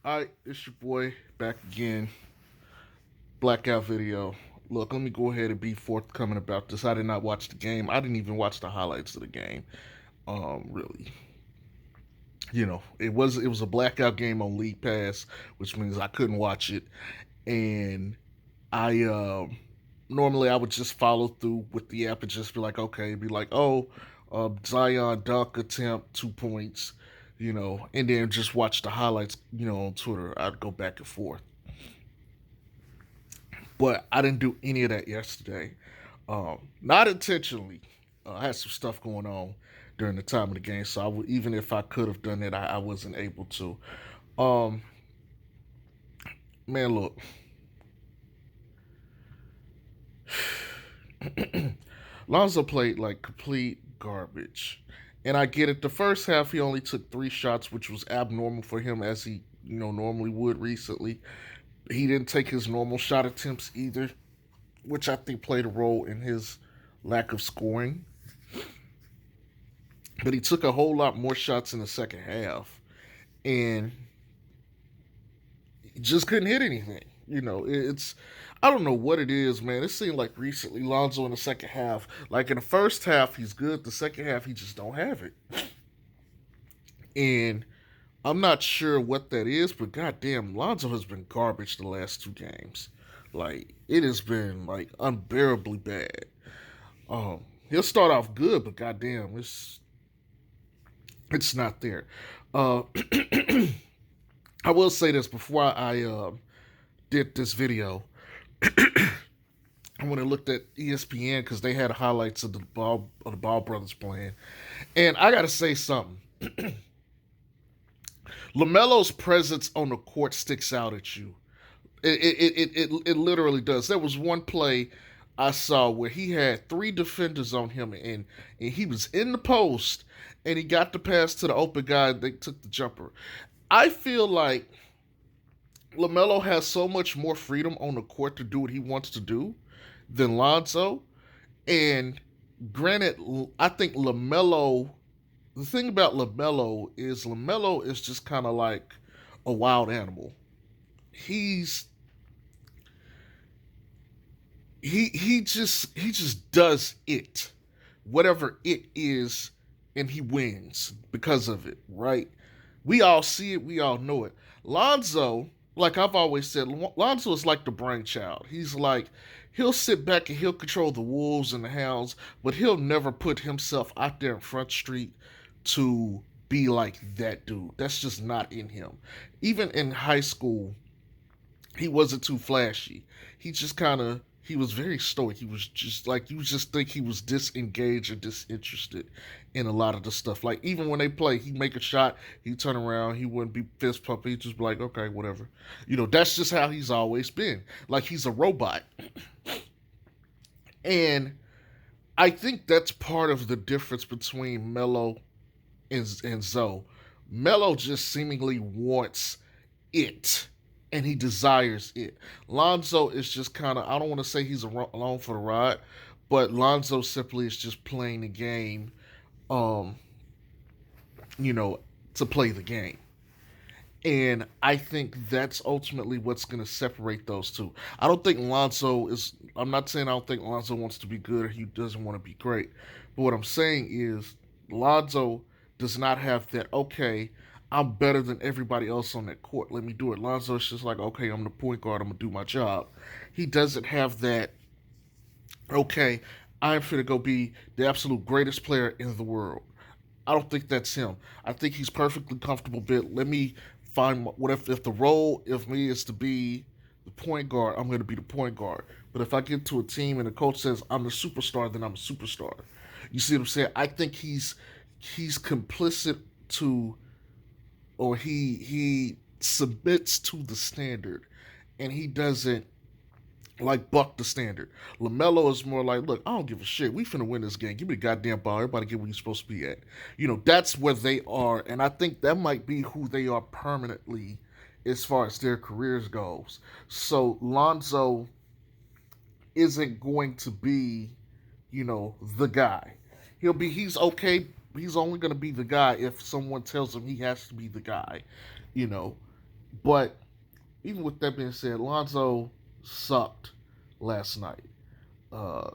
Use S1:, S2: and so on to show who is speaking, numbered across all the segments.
S1: Alright, it's your boy back again. Blackout video. Look, let me go ahead and be forthcoming about this. I did not watch the game. I didn't even watch the highlights of the game. Really. It was a blackout game on League Pass, which means I couldn't watch it. And I normally I would just follow through with the app and just be like, okay, be like, oh, Zion dunk attempt, 2 points, and then just watch the highlights, on Twitter. I'd go back and forth. But I didn't do any of that yesterday. Not intentionally. I had some stuff going on during the time of the game, so even if I could have done it, I wasn't able to. Um, man, look, Lonzo played like complete garbage, and I get it. The first half, he only took 3 shots, which was abnormal for him, as he normally would recently. He didn't take his normal shot attempts either, which I think played a role in his lack of scoring. But he took a whole lot more shots in the second half, and he just couldn't hit anything. It's I don't know what it is, man. It seemed like recently Lonzo in the second half, like in the first half, he's good. The second half, he just don't have it, and I'm not sure what that is. But goddamn, Lonzo has been garbage the last 2 games. Like it has been like unbearably bad. He'll start off good, but goddamn, it's not there. Uh, I will say this before I did this video. I went and looked at ESPN because they had highlights of the Ball brothers playing, and I got to say something. Lamelo's presence on the court sticks out at you. It literally does. There was one play I saw where he had 3 defenders on him, and he was in the post, and he got the pass to the open guy. And they took the jumper. I feel like LaMelo has so much more freedom on the court to do what he wants to do than Lonzo. And granted, I think LaMelo. The thing about LaMelo is just kind of like a wild animal. He's he just does it, whatever it is, and he wins because of it. Right? We all see it. We all know it. Lonzo, like I've always said, Lonzo is like the brainchild. He's like, he'll sit back and he'll control the wolves and the hounds, but he'll never put himself out there in Front Street to be like that dude. That's just not in him. Even in high school, he wasn't too flashy. He was very stoic. He was just like you just think he was disengaged and disinterested in a lot of the stuff. Like even when they play, he'd make a shot, he'd turn around, he wouldn't be fist pumping, he'd just be like, okay, whatever. That's just how he's always been. Like he's a robot. And I think that's part of the difference between Melo and Zoe. Melo just seemingly wants it and he desires it. Lonzo is just kind of, I don't want to say he's along for the ride, but Lonzo simply is just playing the game, um, you know, to play the game. And I think that's ultimately what's going to separate those two. I don't think Lonzo is, I'm not saying I don't think Lonzo wants to be good or he doesn't want to be great. But what I'm saying is Lonzo does not have that, okay, I'm better than everybody else on that court. Let me do it. Lonzo is just like, okay, I'm the point guard. I'm going to do my job. He doesn't have that, okay, I'm going to go be the absolute greatest player in the world. I don't think that's him. I think he's perfectly comfortable. Bit. Let me find what if the role of me is to be the point guard. I'm going to be the point guard. But if I get to a team and the coach says I'm the superstar, then I'm a superstar. You see what I'm saying? I think he's complicit to, or he submits to the standard, and he doesn't like buck the standard. LaMelo is more like, look, I don't give a shit. We finna win this game. Give me the goddamn ball. Everybody get where you're supposed to be at. That's where they are, and I think that might be who they are permanently as far as their careers goes. So Lonzo isn't going to be, the guy. He's okay. He's only going to be the guy if someone tells him he has to be the guy, you know. But even with that being said, Lonzo sucked last night. Uh,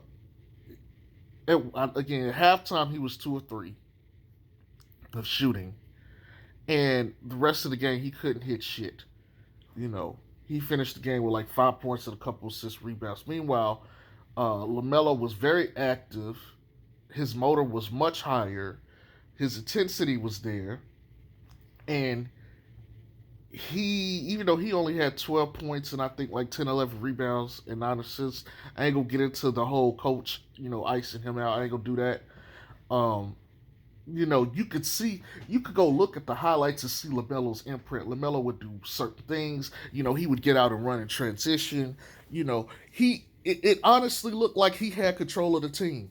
S1: again, at halftime he was 2 or 3 of shooting, and the rest of the game he couldn't hit shit. You know, he finished the game with like 5 points and a couple assists, rebounds. Meanwhile, LaMelo was very active. His motor was much higher. His intensity was there, and even though he only had 12 points and I think like 10, 11 rebounds and 9 assists, I ain't gonna get into the whole coach, icing him out. I ain't gonna do that. Um, you could see, you could go look at the highlights and see LaMelo's imprint. LaMelo would do certain things. He would get out and run in transition. It honestly looked like he had control of the team,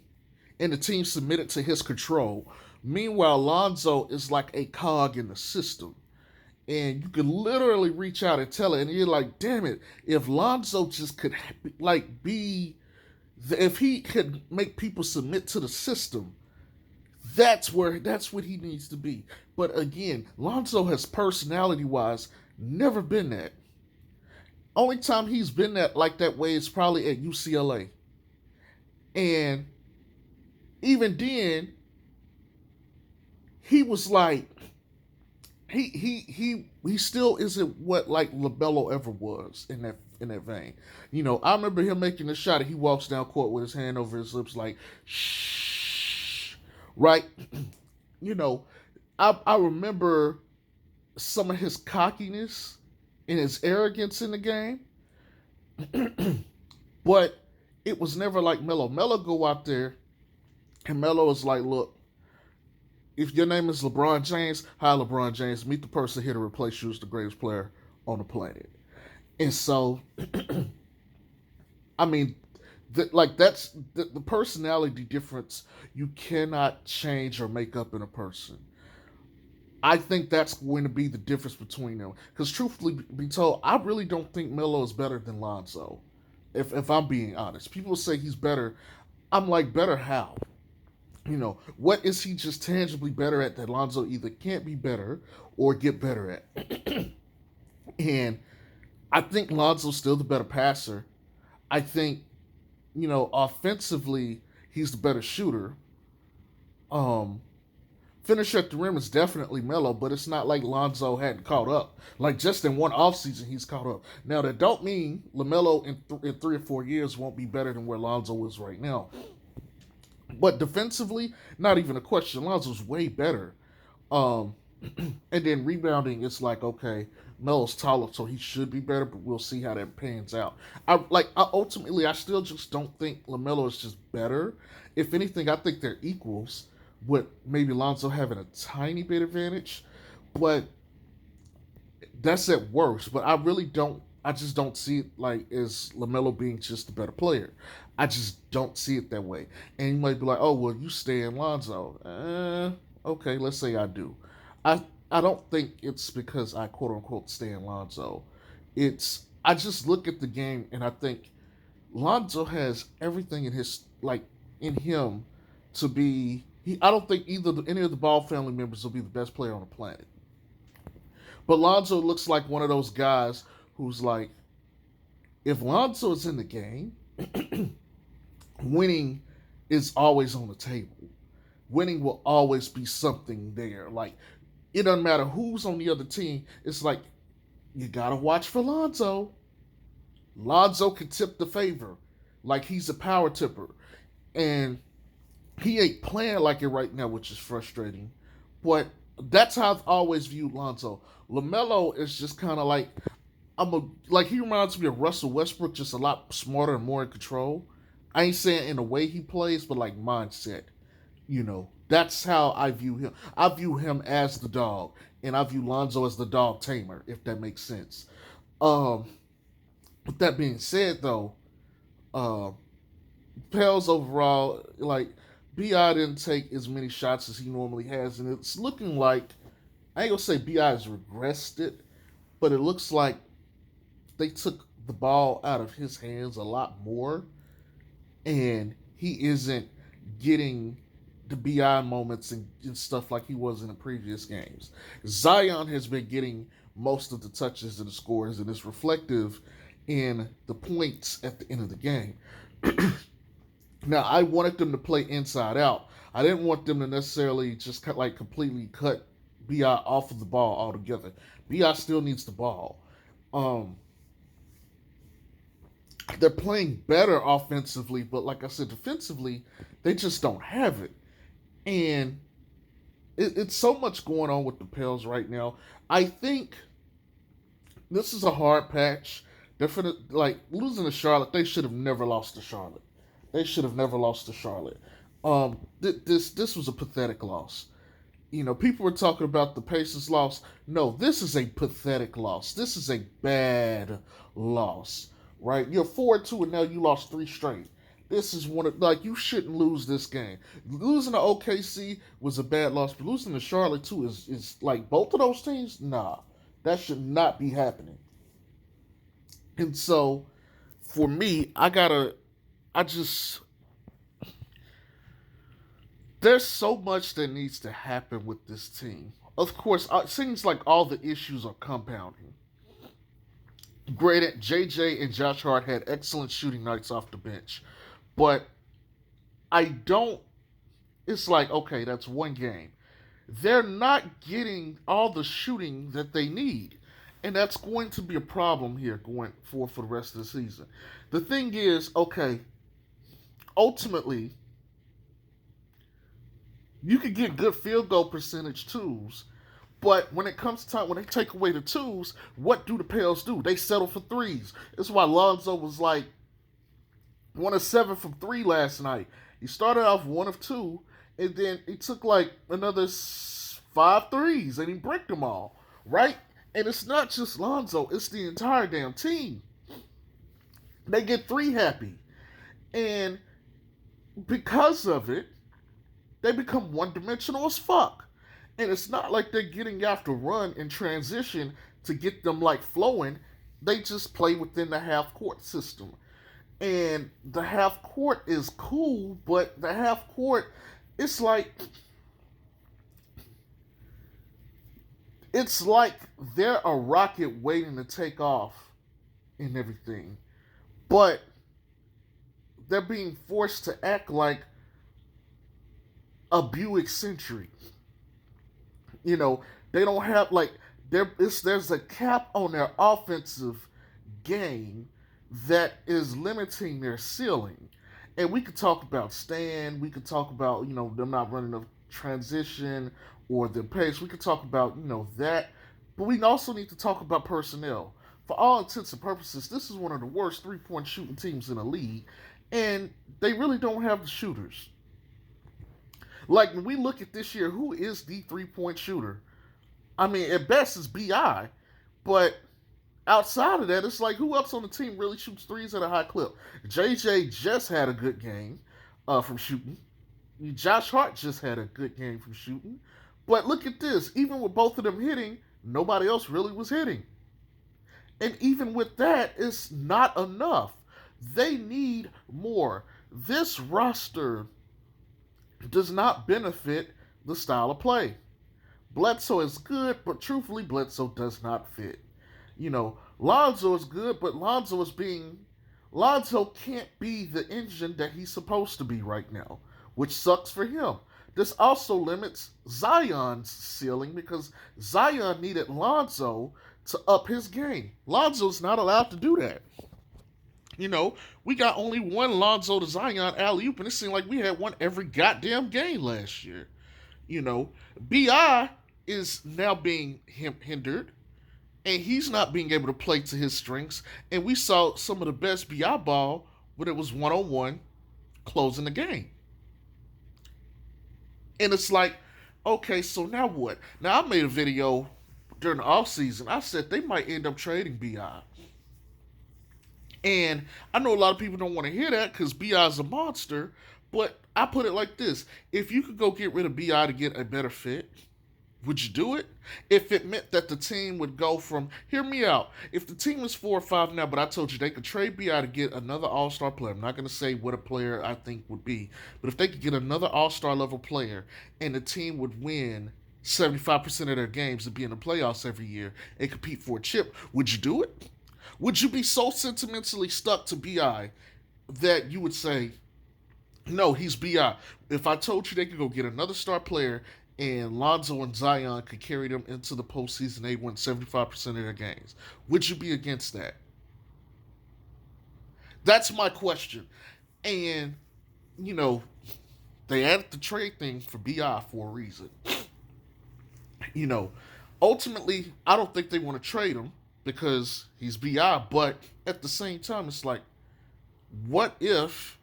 S1: and the team submitted to his control. Meanwhile, Lonzo is like a cog in the system, and you could literally reach out and tell it, and you're like, damn it, if Lonzo just could if he could make people submit to the system, that's what he needs to be. But again, Lonzo has personality wise never been that. Only time he's been that like that way is probably at UCLA, and even then he was like he still isn't what like LaMelo ever was in that vein. I remember him making a shot and he walks down court with his hand over his lips like shh, right? you know, I remember some of his cockiness and his arrogance in the game, but it was never like Melo. Melo go out there and Melo is like, look, if your name is LeBron James, hi LeBron James, meet the person here to replace you as the greatest player on the planet. And so, I mean, that's the personality difference you cannot change or make up in a person. I think that's going to be the difference between them. Because truthfully be told, I really don't think Melo is better than Lonzo. If I'm being honest, people say he's better. I'm like, better how? What is he just tangibly better at that Lonzo either can't be better or get better at? And I think Lonzo's still the better passer. I think, offensively, he's the better shooter. Um, Finish at the rim is definitely Melo, but it's not like Lonzo hadn't caught up. Like just in one offseason, he's caught up. Now that don't mean LaMelo in 3 or 4 years won't be better than where Lonzo is right now. But defensively, not even a question. Lonzo's way better. Um, and then rebounding, it's like okay, Melo's taller, so he should be better, but we'll see how that pans out. Ultimately, I still just don't think LaMelo is just better. If anything, I think they're equals, with maybe Lonzo having a tiny bit advantage, but that's at worst. But I really don't. I just don't see it like as LaMelo being just a better player. I just don't see it that way. And you might be like, "Oh, well, you stay in Lonzo." Okay, let's say I do. I I don't think it's because I quote unquote stay in Lonzo. It's I just look at the game and I think Lonzo has everything in him to be. I don't think any of the Ball family members will be the best player on the planet. But Lonzo looks like one of those guys who's like, if Lonzo is in the game, winning is always on the table. Winning will always be something there. Like it doesn't matter who's on the other team. It's like you gotta watch for Lonzo. Lonzo can tip the favor, like he's a power tipper, and he ain't playing like it right now, which is frustrating. But that's how I've always viewed Lonzo. LaMelo is just kind of like he reminds me of Russell Westbrook, just a lot smarter and more in control. I ain't saying in the way he plays, but like mindset. That's how I view him. I view him as the dog, and I view Lonzo as the dog tamer, if that makes sense. Um, with that being said, though, uh, Pels overall, like Bi didn't take as many shots as he normally has, and it's looking like I ain't gonna say Bi has regressed it, but it looks like they took the ball out of his hands a lot more, and he isn't getting the Bi moments and stuff like he was in the previous games. Zion has been getting most of the touches and the scores, and it's reflective in the points at the end of the game. Now, I wanted them to play inside out. I didn't want them to necessarily just like completely cut Bi off of the ball altogether. Bi still needs the ball. Um, they're playing better offensively, but like I said, defensively, they just don't have it. And it's so much going on with the Pels right now. I think this is a hard patch. Definitely, like losing to Charlotte, they should have never lost to Charlotte. They should have never lost to Charlotte. This was a pathetic loss. You know, people were talking about the Pacers loss. No, this is a pathetic loss. This is a bad loss, right? You're 4-2 and now you lost three straight. This is one of, like, you shouldn't lose this game. Losing to OKC was a bad loss, but losing to Charlotte too is like both of those teams. Nah, that should not be happening. And so, for me, I just there's so much that needs to happen with this team. Of course, it seems like all the issues are compounding. Granted, JJ and Josh Hart had excellent shooting nights off the bench, but I don't. It's like, okay, that's one game. They're not getting all the shooting that they need. And that's going to be a problem here going forward for the rest of the season. The thing is, okay, ultimately, you can get good field goal percentage twos, but when it comes time, when they take away the twos, what do the Pels do? They settle for threes. That's why Lonzo was like 1 of 7 from three last night. He started off 1 of 2, and then he took like another 5 threes, and he bricked them all, right? And it's not just Lonzo, it's the entire damn team. They get three happy. And because of it, they become one dimensional as fuck. And it's not like they're getting after run and transition to get them like flowing. They just play within the half court system. And the half court is cool, but the half court, it's like it's like they're a rocket waiting to take off and everything. But they're being forced to act like a Buick Century. You know, they don't have like there's a cap on their offensive game that is limiting their ceiling. And we could talk about Stan, we could talk about, them not running a transition or the pace. We could talk about, that. But we also need to talk about personnel. For all intents and purposes, this is one of the worst three-point shooting teams in the league. And they really don't have the shooters. Like, when we look at this year, who is the three-point shooter? I mean, at best, it's B.I., but outside of that, it's like, who else on the team really shoots threes at a high clip? JJ just had a good game from shooting. Josh Hart just had a good game from shooting. But look at this. Even with both of them hitting, nobody else really was hitting. And even with that, it's not enough. They need more. This roster does not benefit the style of play. Bledsoe is good, but truthfully, Bledsoe does not fit. Lonzo is good, but Lonzo can't be the engine that he's supposed to be right now, which sucks for him. This also limits Zion's ceiling because Zion needed Lonzo to up his game. Lonzo's not allowed to do that. We got only one Lonzo to Zion alley-oop, and it seemed like we had one every goddamn game last year. B.I. is now being hindered, and he's not being able to play to his strengths. And we saw some of the best B.I. ball when it was one-on-one closing the game. And it's like, okay, so now what? Now, I made a video during the offseason. I said they might end up trading B.I. And I know a lot of people don't want to hear that because B.I. is a monster, but I put it like this. If you could go get rid of B.I. to get a better fit, would you do it? If it meant that the team would go from, hear me out, if the team is 4-5 now, but I told you they could trade B.I. to get another all-star player, I'm not going to say what a player I think would be, but if they could get another all-star level player and the team would win 75% of their games and be in the playoffs every year and compete for a chip, would you do it? Would you be so sentimentally stuck to BI that you would say, no, he's BI? If I told you they could go get another star player and Lonzo and Zion could carry them into the postseason, they win 75% of their games, would you be against that? That's my question. And, you know, they added the trade thing for BI for a reason. You know, ultimately, I don't think they want to trade him because he's BI, but at the same time, it's like, what if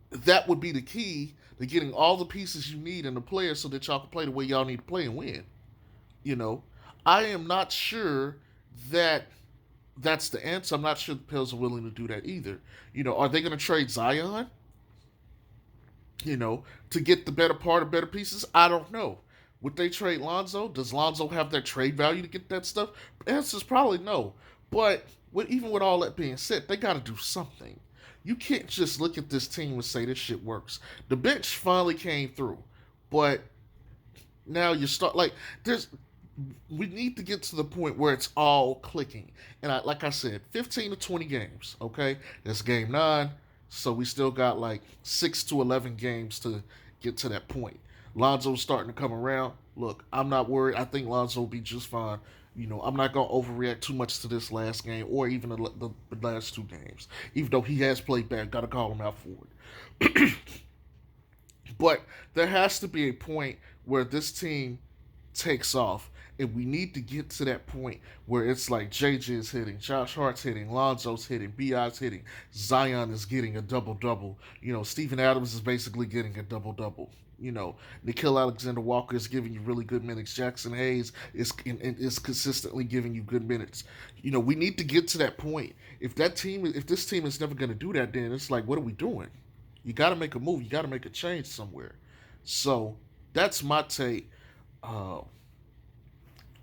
S1: that would be the key to getting all the pieces you need in the player so that y'all can play the way y'all need to play and win? You know, I am not sure that that's the answer. I'm not sure the Pels are willing to do that either. You know, are they going to trade Zion? You know, to get the better part of better pieces? I don't know. Would they trade Lonzo? Does Lonzo have that trade value to get that stuff? The answer is probably no. But even with all that being said, they got to do something. You can't just look at this team and say this shit works. The bench finally came through, but now you start like there's we need to get to the point where it's all clicking. And like I said, 15 to 20 games. Okay, that's game 9, so we still got like 6 to 11 games to get to that point. Lonzo's starting to come around. Look, I'm not worried. I think Lonzo will be just fine. You know, I'm not gonna overreact too much to this last game or even the last 2 games. Even though he has played bad, gotta call him out for it. But there has to be a point where this team takes off. And we need to get to that point where it's like JJ is hitting, Josh Hart's hitting, Lonzo's hitting, BI's hitting, Zion is getting a double double. You know, Steven Adams is basically getting a double double. You know, Nickeil Alexander Walker is giving you really good minutes. Jackson Hayes is consistently giving you good minutes. You know, we need to get to that point. If this team is never going to do that, then it's like, what are we doing? You got to make a move. You got to make a change somewhere. So that's my take. Uh,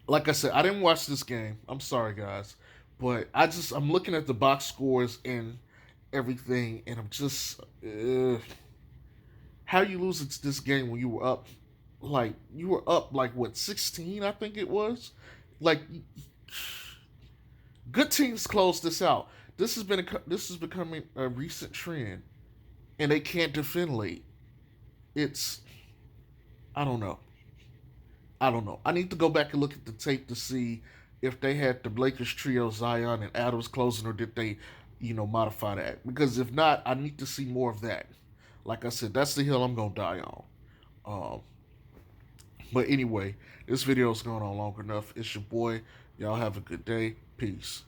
S1: like I said, I didn't watch this game. I'm sorry, guys, but I'm looking at the box scores and everything, and I'm just how you lose this game when you were up like what 16, I think it was. Like good teams close this out. This is becoming a recent trend, and they can't defend late. It's I don't know. I don't know. I need to go back and look at the tape to see if they had the Lakers trio, Zion and Adams closing, or did they, modify that? Because if not, I need to see more of that. Like I said, that's the hill I'm gonna die on. Um, but anyway, this video is going on long enough. It's your boy. Y'all have a good day. Peace.